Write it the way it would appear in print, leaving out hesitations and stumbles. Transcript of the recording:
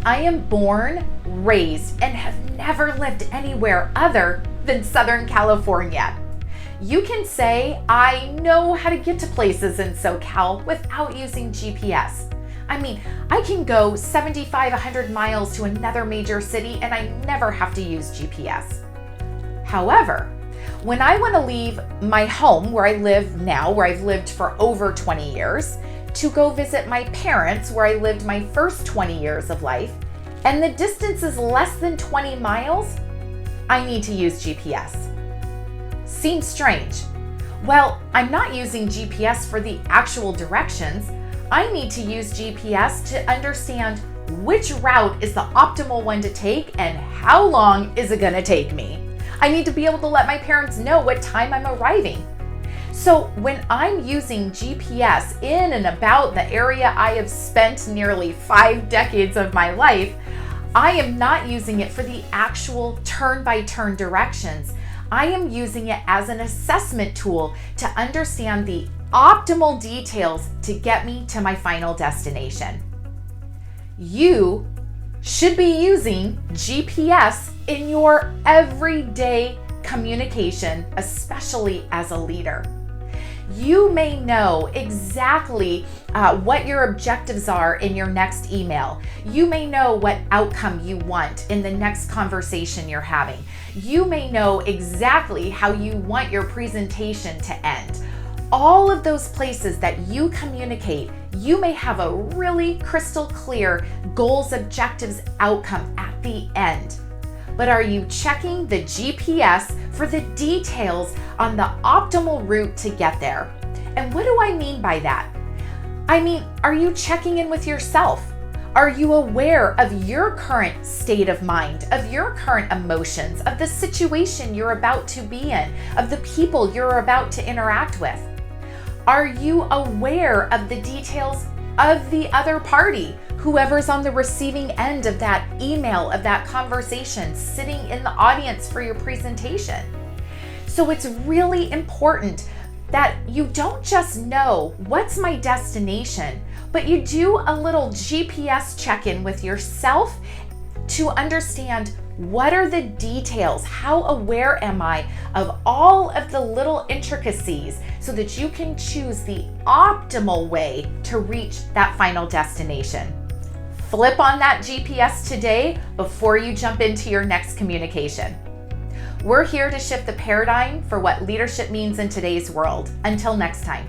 I am born, raised, and have never lived anywhere other than Southern California. You can say, I know how to get to places in SoCal without using GPS. I mean, I can go 75, 100 miles to another major city and I never have to use GPS. However, when I want to leave my home where I live now, where I've lived for over 20 years, to go visit my parents where I lived my first 20 years of life, and the distance is less than 20 miles, I need to use GPS. Seems strange. Well, I'm not using GPS for the actual directions. I need to use GPS to understand which route is the optimal one to take and how long is it going to take me. I need to be able to let my parents know what time I'm arriving. So when I'm using GPS in and about the area I have spent nearly 5 decades of my life, I am not using it for the actual turn-by-turn directions. I am using it as an assessment tool to understand the optimal details to get me to my final destination. You should be using GPS in your everyday communication, especially as a leader. You may know exactly what your objectives are in your next email. You may know what outcome you want in the next conversation you're having. You may know exactly how you want your presentation to end. All of those places that you communicate, you may have a really crystal clear goals, objectives, outcome at the end. But are you checking the GPS for the details on the optimal route to get there? And what do I mean by that? I mean, are you checking in with yourself? Are you aware of your current state of mind, of your current emotions, of the situation you're about to be in, of the people you're about to interact with? Are you aware of the details of the other party, whoever's on the receiving end of that email, of that conversation, sitting in the audience for your presentation? So it's really important that you don't just know what's my destination, but you do a little GPS check-in with yourself to understand what are the details, how aware am I of all of the little intricacies so that you can choose the optimal way to reach that final destination. Flip on that GPS today before you jump into your next communication. We're here to shift the paradigm for what leadership means in today's world. Until next time.